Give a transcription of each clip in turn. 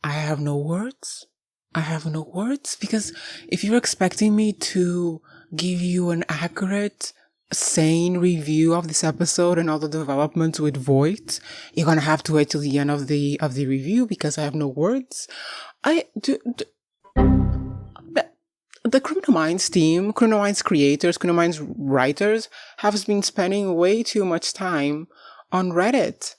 I have no words. I have no words because if you're expecting me to give you an accurate, sane review of this episode and all the developments with Voit, you're gonna have to wait till the end of the review because I have no words. I do. The Criminal Minds team, Criminal Minds creators, Criminal Minds writers have been spending way too much time on Reddit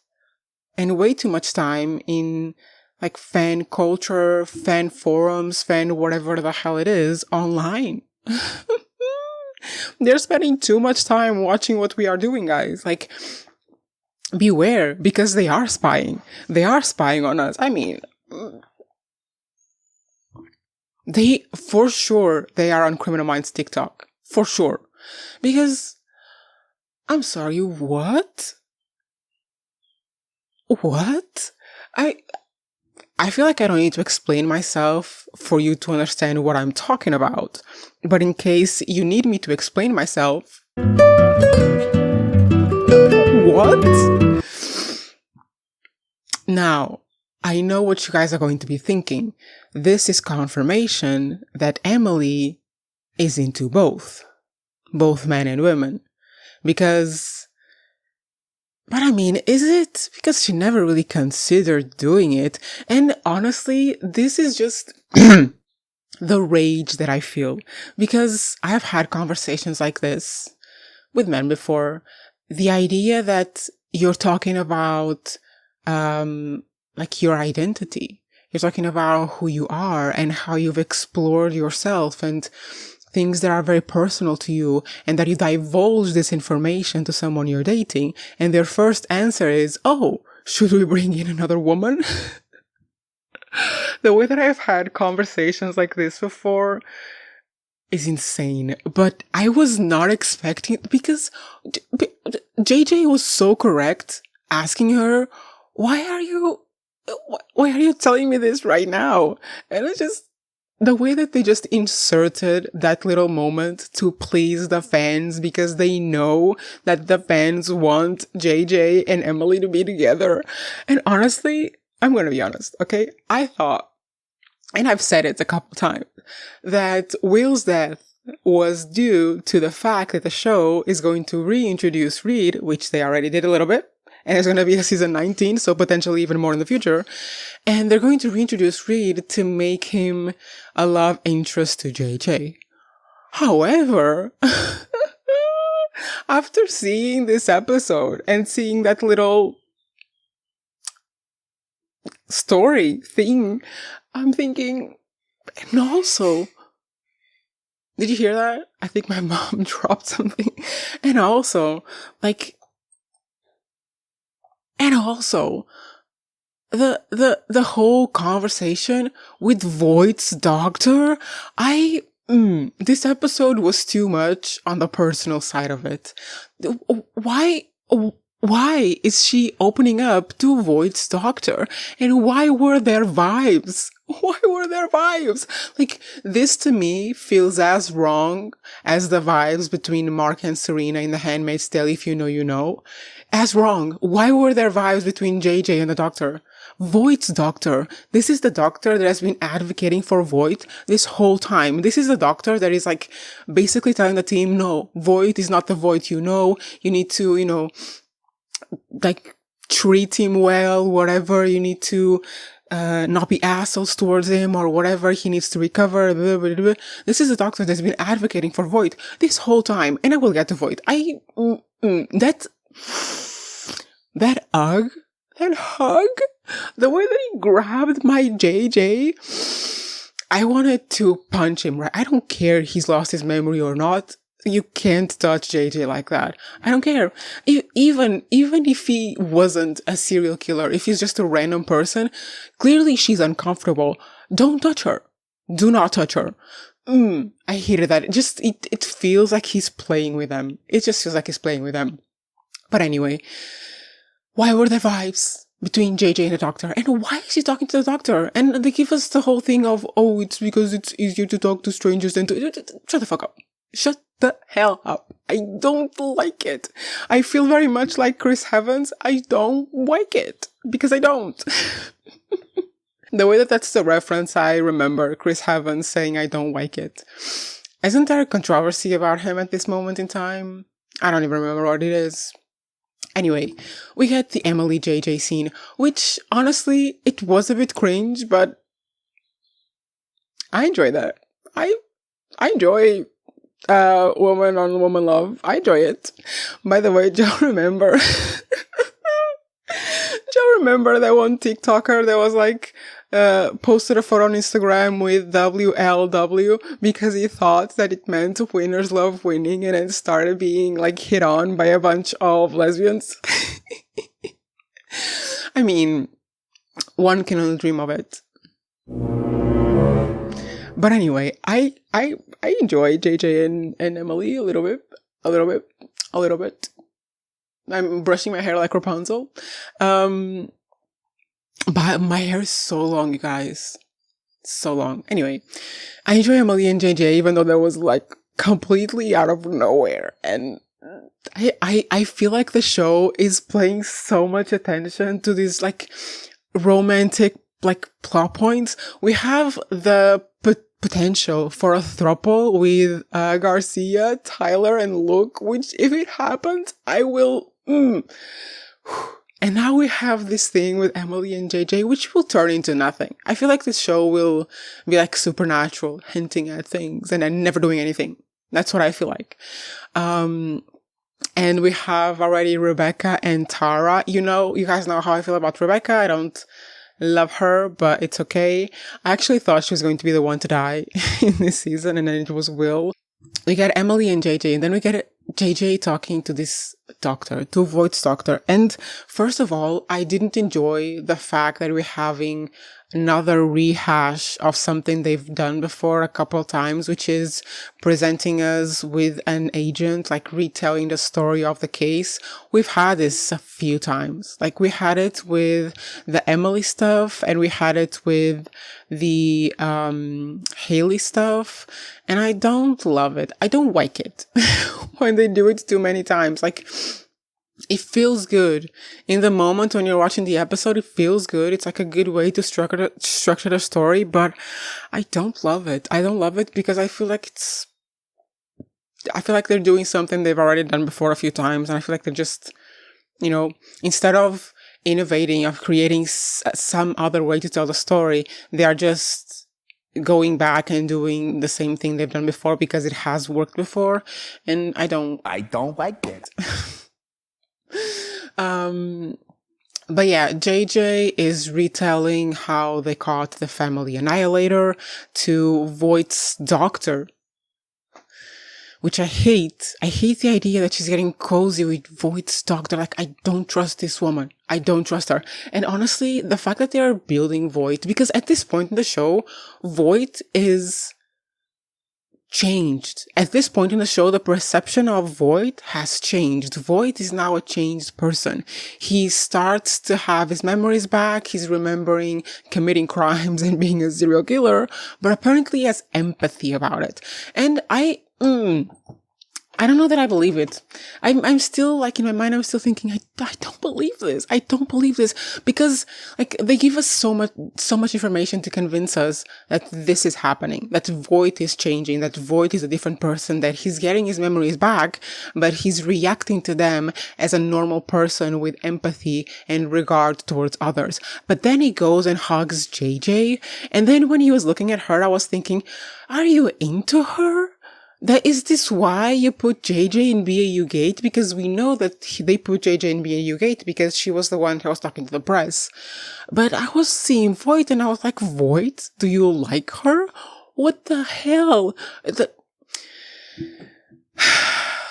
and way too much time in like fan culture, fan forums, fan whatever the hell it is online. They're spending too much time watching what we are doing, guys. Like, beware, because they are spying. They are spying on us. I mean, for sure, they are on Criminal Minds TikTok. For sure. Because, I'm sorry, what? What? I feel like I don't need to explain myself for you to understand what I'm talking about. But in case you need me to explain myself... What? Now, I know what you guys are going to be thinking. This is confirmation that Emily is into both men and women. But I mean, is it? Because she never really considered doing it. And honestly, this is just the rage that I feel. Because I have had conversations like this with men before. The idea that you're talking about, like your identity. You're talking about who you are and how you've explored yourself and things that are very personal to you, and that you divulge this information to someone you're dating, and their first answer is, oh, should we bring in another woman? The way that I've had conversations like this before is insane, but I was not expecting it because JJ was so correct asking her, why are you telling me this right now? And it's just, the way that they just inserted that little moment to please the fans because they know that the fans want JJ and Emily to be together. And honestly, I'm going to be honest, okay? I thought, and I've said it a couple times, that Will's death was due to the fact that the show is going to reintroduce Reid, which they already did a little bit. And it's going to be a season 19, so potentially even more in the future. And they're going to reintroduce Reid to make him a love interest to JJ. However, after seeing this episode and seeing that little story thing, I'm thinking, and also, did you hear that? I think my mom dropped something. And also, the whole conversation with Voigt's doctor, this episode was too much on the personal side of it. Why is she opening up to Voigt's doctor? And why were there vibes? Why were there vibes? Like, this to me feels as wrong as the vibes between Mark and Serena in The Handmaid's Tale, If You Know, You Know. As wrong. Why were there vibes between JJ and the doctor? Voigt's doctor. This is the doctor that has been advocating for Voit this whole time. This is the doctor that is like basically telling the team, no, Voit is not the Voit you know. You need to, like treat him well, whatever. You need to not be assholes towards him or whatever. He needs to recover. Blah, blah, blah. This is a doctor that's been advocating for Voit this whole time. And I will get to Voit. That hug, the way that he grabbed my JJ, I wanted to punch him, right? I don't care if he's lost his memory or not. You can't touch JJ like that. I don't care. Even if he wasn't a serial killer, if he's just a random person, clearly she's uncomfortable. Don't touch her. Do not touch her. I hated that. It feels like he's playing with them. It just feels like he's playing with them. But anyway, why were there vibes between JJ and the doctor? And why is he talking to the doctor? And they give us the whole thing of, oh, it's because it's easier to talk to strangers than to... Shut the fuck up. Shut the hell up. I don't like it. I feel very much like Chris Evans. I don't like it. Because I don't. The way that that's the reference, I remember Chris Evans saying, I don't like it. Isn't there a controversy about him at this moment in time? I don't even remember what it is. Anyway, we had the Emily JJ scene, which honestly, it was a bit cringe, but I enjoy that. I enjoy woman on woman love. I enjoy it. By the way, do you remember? Do you remember that one TikToker that was like posted a photo on Instagram with WLW because he thought that it meant winners love winning, and it started being like hit on by a bunch of lesbians? I mean, one can only dream of it. But anyway, I enjoy JJ and Emily a little bit. I'm brushing my hair like Rapunzel. But my hair is so long, you guys. So long. Anyway, I enjoy Emily and JJ, even though that was like completely out of nowhere. And I feel like the show is paying so much attention to these like romantic like plot points. We have the potential for a throuple with Garcia, Tyler, and Luke, which if it happens, I will. And now we have this thing with Emily and JJ, which will turn into nothing. I feel like this show will be like Supernatural, hinting at things and then never doing anything. That's what I feel like. And we have already Rebecca and Tara. You guys know how I feel about Rebecca. I don't love her, but it's okay. I actually thought she was going to be the one to die in this season, and then it was Will. We get Emily and JJ, and then we get JJ talking to this doctor, to Voigt's doctor. And first of all, I didn't enjoy the fact that we're having another rehash of something they've done before a couple of times, which is presenting us with an agent, like retelling the story of the case. We've had this a few times. Like we had it with the Emily stuff, and we had it with the Haley stuff, and I don't love it. I don't like it when they do it too many times. Like, it feels good in the moment when you're watching the episode. It feels good. It's like a good way to structure the story, but I don't love it. I don't love it because I feel like they're doing something they've already done before a few times, and I feel like they're just, instead of innovating, of creating some other way to tell the story, they are just going back and doing the same thing they've done before because it has worked before, and I don't like it. But yeah, JJ is retelling how they caught the family annihilator to Voigt's doctor, which I hate. I hate the idea that she's getting cozy with Voigt's doctor. Like, I don't trust this woman. I don't trust her. And honestly, the fact that they are building Voit, because at this point in the show, Voit is changed. At this point in the show, the perception of Voit has changed. Voit is now a changed person. He starts to have his memories back. He's remembering committing crimes and being a serial killer, but apparently he has empathy about it. And I don't know that I believe it. I'm still, like, in my mind, I'm still thinking, I don't believe this. I don't believe this. Because, like, they give us so much information to convince us that this is happening, that Voit is changing, that Voit is a different person, that he's getting his memories back, but he's reacting to them as a normal person with empathy and regard towards others. But then he goes and hugs JJ. And then when he was looking at her, I was thinking, are you into her? Is this why you put JJ in BAU Gate? Because we know that they put JJ in BAU Gate because she was the one who was talking to the press. But I was seeing Voit and I was like, Voit, do you like her? What the hell?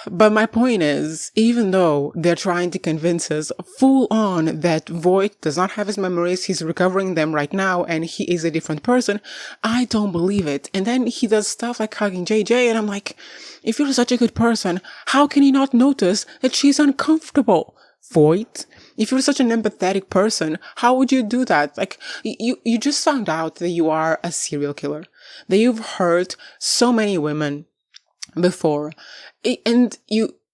But my point is, even though they're trying to convince us full on that Voit does not have his memories, he's recovering them right now, and he is a different person, I don't believe it. And then he does stuff like hugging JJ, and I'm like, if you're such a good person, how can you not notice that she's uncomfortable? Voit, if you're such an empathetic person, how would you do that? Like, you just found out that you are a serial killer, that you've hurt so many women before, and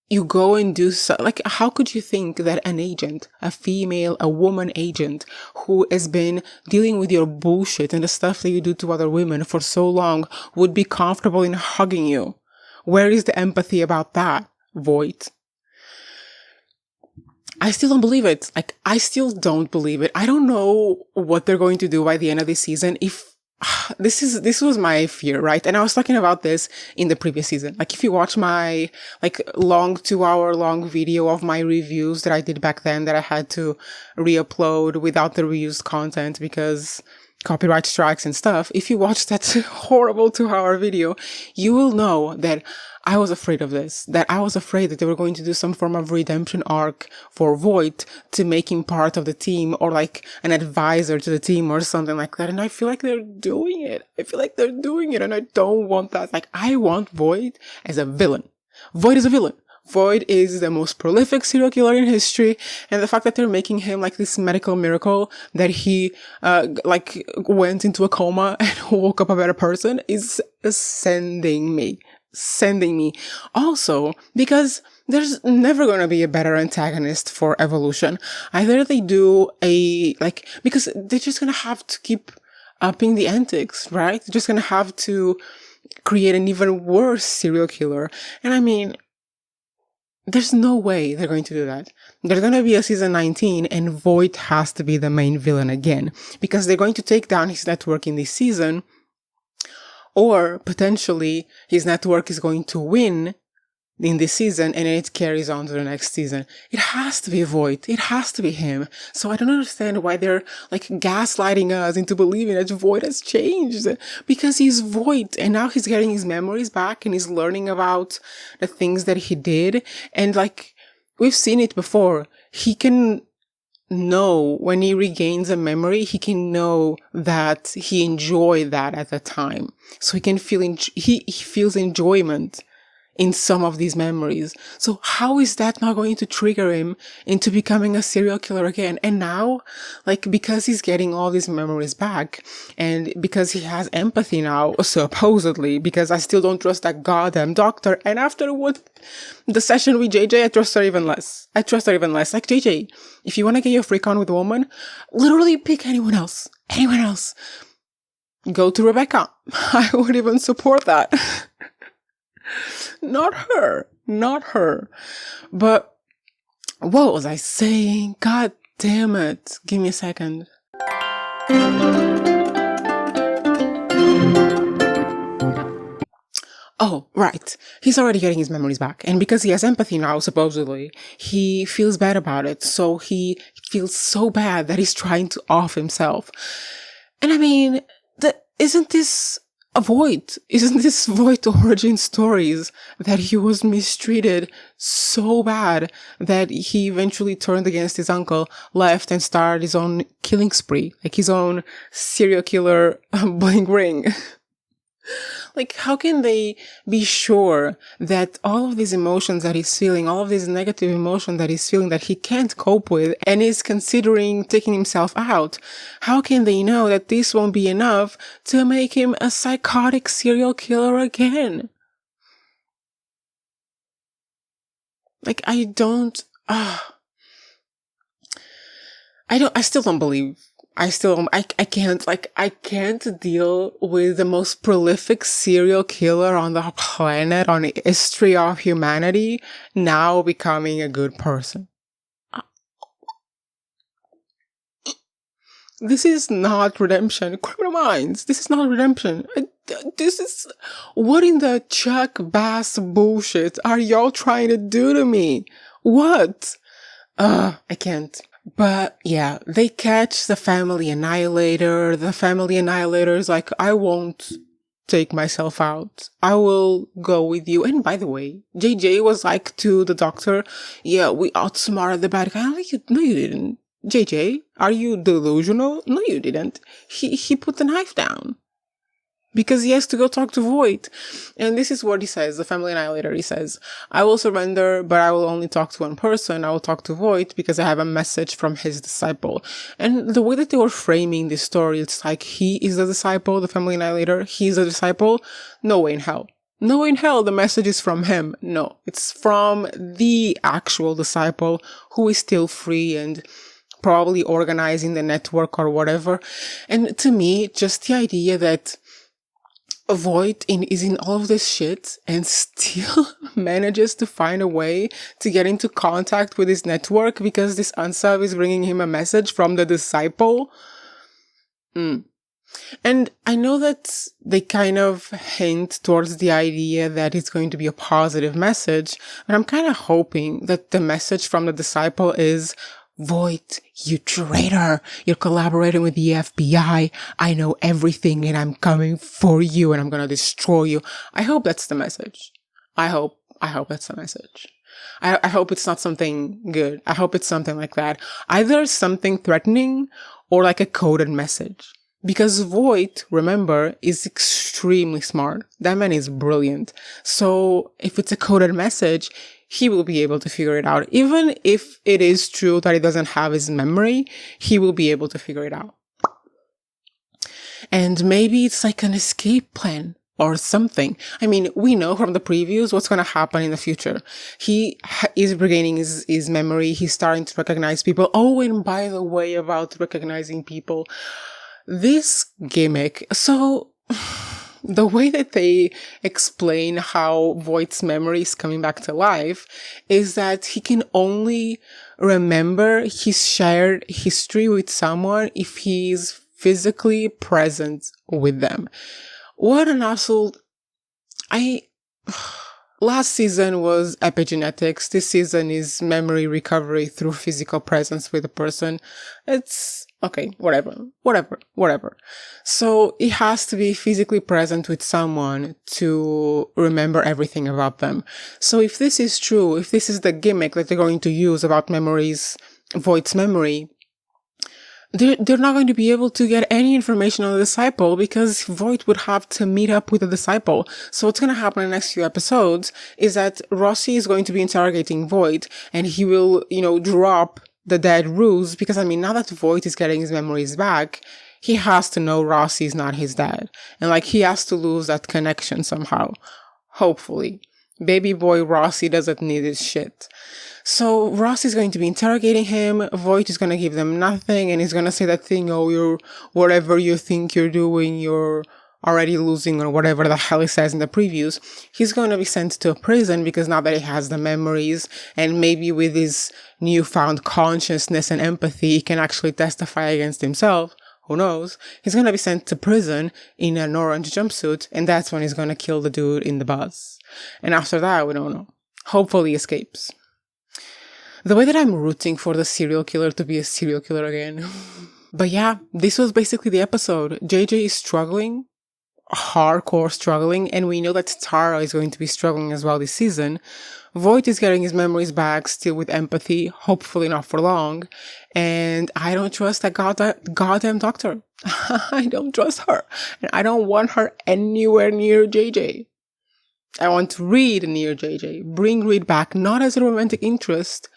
you go and do so, like, how could you think that an agent, a woman agent, who has been dealing with your bullshit and the stuff that you do to other women for so long would be comfortable in hugging you? Where is the empathy about that, Voit? I still don't believe it. Like, I still don't believe it. I don't know what they're going to do by the end of this season. If this was my fear, right? And I was talking about this in the previous season. Like, if you watch my like long 2 hour long video of my reviews that I did back then that I had to re-upload without the reused content because copyright strikes and stuff, if you watch that horrible 2 hour video, you will know that I was afraid of this, that I was afraid that they were going to do some form of redemption arc for Voit to make him part of the team or like an advisor to the team or something like that. And I feel like they're doing it. And I don't want that. Like, I want Voit as a villain. Voit is a villain. Voit is the most prolific serial killer in history, and the fact that they're making him like this medical miracle that he like went into a coma and woke up a better person is sending me. Also, because there's never going to be a better antagonist for Evolution. Either they do because they're just going to have to keep upping the antics, right? They're just going to have to create an even worse serial killer. And I mean, there's no way they're going to do that. There's going to be a season 19 and Voit has to be the main villain again, because they're going to take down his network in this season, or potentially his network is going to win in this season and it carries on to the next season. It has to be Voit. It has to be him. So I don't understand why they're like gaslighting us into believing that Voit has changed, because he's Voit and now he's getting his memories back and he's learning about the things that he did. And like, we've seen it before. He can know when he regains a memory, he can know that he enjoyed that at the time. So he can he feels enjoyment in some of these memories. So how is that not going to trigger him into becoming a serial killer again? And now, like, because he's getting all these memories back and because he has empathy now, supposedly, because I still don't trust that goddamn doctor. And after what the session with JJ, I trust her even less. Like, JJ, if you want to get your freak on with a woman, literally pick anyone else. Go to Rebecca. I would even support that. Not her. But what was I saying? God damn it. Give me a second. Oh, right. He's already getting his memories back. And because he has empathy now, supposedly, he feels bad about it. So he feels so bad that he's trying to off himself. And I mean, isn't this Voit origin stories that he was mistreated so bad that he eventually turned against his uncle, left and started his own killing spree, like his own serial killer bling ring. Like, how can they be sure that all of these emotions that he's feeling, all of these negative emotions that he's feeling that he can't cope with and is considering taking himself out, how can they know that this won't be enough to make him a psychotic serial killer again? Like, I still don't believe. I can't deal with the most prolific serial killer on the planet, on the history of humanity, now becoming a good person. This is not redemption. Criminal Minds, this is not redemption. This is, what in the Chuck Bass bullshit are y'all trying to do to me? What? I can't. But yeah, they catch the family annihilator. The family annihilator's like, I won't take myself out. I will go with you. And by the way, JJ was like to the doctor, yeah, we outsmarted the bad guy. I'm like, no, you didn't. JJ, are you delusional? No, you didn't. He put the knife down. Because he has to go talk to Voit. And this is what he says, the family annihilator. He says, I will surrender, but I will only talk to one person. I will talk to Voit because I have a message from his disciple. And the way that they were framing this story, it's like he is the disciple, the family annihilator. He's a disciple. No way in hell. No, in hell, the message is from him. No, it's from the actual disciple who is still free and probably organizing the network or whatever. And to me, just the idea that Voit is in all of this shit and still manages to find a way to get into contact with his network because this unsub is bringing him a message from the disciple. And I know that they kind of hint towards the idea that it's going to be a positive message, but I'm kind of hoping that the message from the disciple is, Voit, you traitor, you're collaborating with the FBI. I know everything and I'm coming for you and I'm going to destroy you. I hope that's the message. I hope that's the message. I hope it's not something good. I hope it's something like that. Either something threatening or like a coded message. Because Voit, remember, is extremely smart. That man is brilliant. So if it's a coded message, he will be able to figure it out. Even if it is true that he doesn't have his memory, he will be able to figure it out. And maybe it's like an escape plan or something. I mean, we know from the previews what's going to happen in the future. He is regaining his memory. He's starting to recognize people. Oh, and by the way, about recognizing people, this gimmick. So the way that they explain how Voigt's memory is coming back to life is that he can only remember his shared history with someone if he's physically present with them. What an absolute... Last season was epigenetics. This season is memory recovery through physical presence with a person. It's okay, whatever. So it has to be physically present with someone to remember everything about them. So if this is true, if this is the gimmick that they're going to use about memories, Voigt's memory, they're not going to be able to get any information on the disciple because Voit would have to meet up with the disciple. So what's going to happen in the next few episodes is that Rossi is going to be interrogating Voit and he will, drop the dead ruse because, now that Voit is getting his memories back, he has to know Rossi is not his dad. And he has to lose that connection somehow. Hopefully. Baby boy Rossi doesn't need his shit. So Ross is going to be interrogating him. Voit is going to give them nothing. And he's going to say that thing, you're, whatever you think you're doing, you're already losing, or whatever the hell he says in the previews. He's going to be sent to a prison because now that he has the memories and maybe with his newfound consciousness and empathy, he can actually testify against himself. Who knows? He's going to be sent to prison in an orange jumpsuit. And that's when he's going to kill the dude in the bus. And after that, we don't know. Hopefully he escapes. The way that I'm rooting for the serial killer to be a serial killer again. But yeah, this was basically the episode. JJ is struggling, hardcore struggling, and we know that Tara is going to be struggling as well this season. Voit is getting his memories back, still with empathy, hopefully not for long. And I don't trust that goddamn doctor. I don't trust her. And I don't want her anywhere near JJ. I want Reid near JJ. Bring Reid back, not as a romantic interest,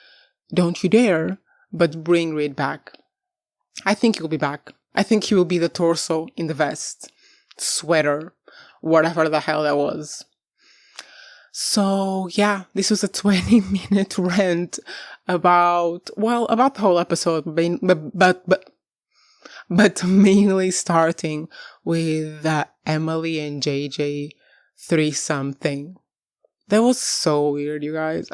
don't you dare, but bring Reid back. I think he'll be back. I think he will be the torso in the vest, sweater, whatever the hell that was. So yeah, this was a 20-minute rant about the whole episode, but mainly starting with Emily and JJ threesome thing. That was so weird, you guys.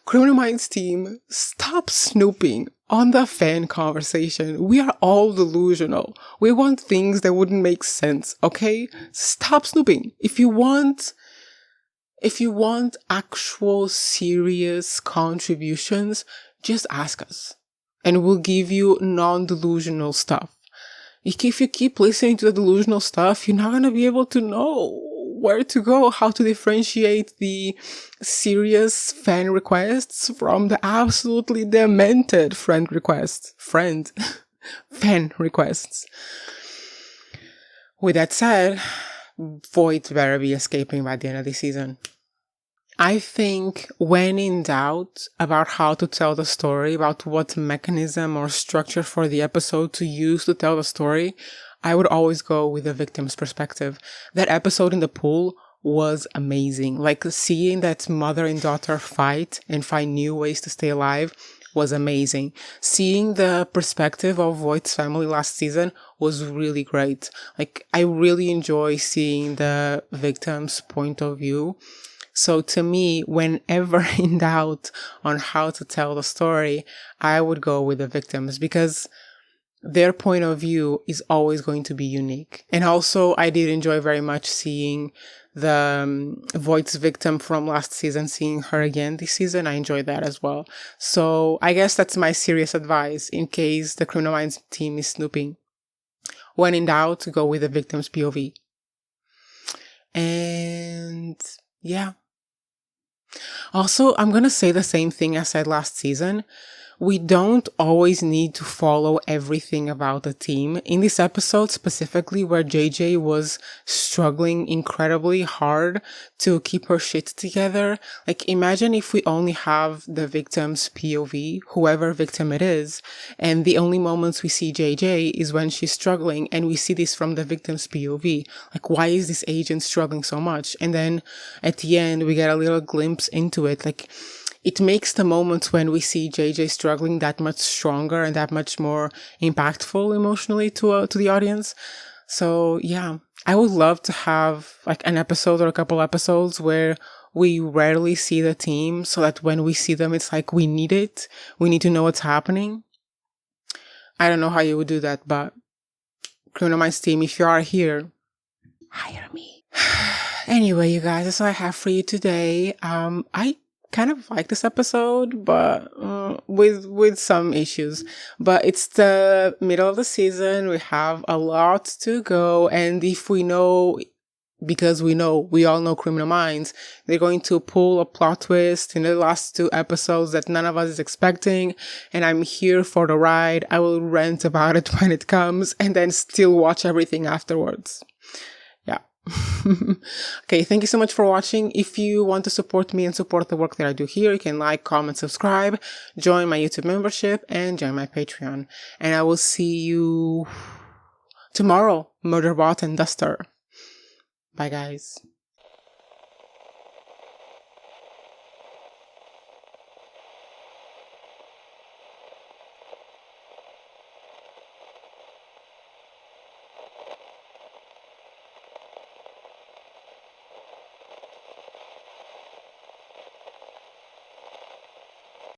Criminal Minds team, stop snooping on the fan conversation. We are all delusional. We want things that wouldn't make sense, okay? Stop snooping. If you want actual serious contributions, just ask us. And we'll give you non-delusional stuff. If you keep listening to the delusional stuff, you're not going to be able to know where to go, how to differentiate the serious fan requests from the absolutely demented fan requests. With that said, Voit better be escaping by the end of the season. I think when in doubt about how to tell the story, about what mechanism or structure for the episode to use to tell the story, I would always go with the victim's perspective. That episode in the pool was amazing. Like seeing that mother and daughter fight and find new ways to stay alive was amazing. Seeing the perspective of Voigt's family last season was really great. Like I really enjoy seeing the victim's point of view. So to me, whenever in doubt on how to tell the story, I would go with the victims because their point of view is always going to be unique. And also, I did enjoy very much seeing the Voigt's victim from last season, seeing her again this season. I enjoyed that as well. So I guess that's my serious advice in case the Criminal Minds team is snooping. When in doubt, go with the victim's POV. And yeah. Also, I'm going to say the same thing I said last season. We don't always need to follow everything about the team. In this episode specifically, where JJ was struggling incredibly hard to keep her shit together, like imagine if we only have the victim's POV, whoever victim it is, and the only moments we see JJ is when she's struggling, and we see this from the victim's POV. Like, why is this agent struggling so much? And then at the end, we get a little glimpse into it. Like, it makes the moments when we see JJ struggling that much stronger and that much more impactful emotionally to the audience. So yeah, I would love to have like an episode or a couple episodes where we rarely see the team so that when we see them, it's like we need it. We need to know what's happening. I don't know how you would do that, but Criminal Minds team, if you are here, hire me. Anyway, you guys, that's all I have for you today. I kind of like this episode, but with some issues. But it's the middle of the season. We have a lot to go, and if we know, because we all know Criminal Minds, they're going to pull a plot twist in the last two episodes that none of us is expecting, and I'm here for the ride. I will rant about it when it comes, and then still watch everything afterwards. Yeah. Okay, thank you so much for watching. If you want to support me and support the work that I do here, you can like, comment, subscribe, join my YouTube membership, and join my Patreon. And I will see you tomorrow, Murderbot and Duster. Bye, guys.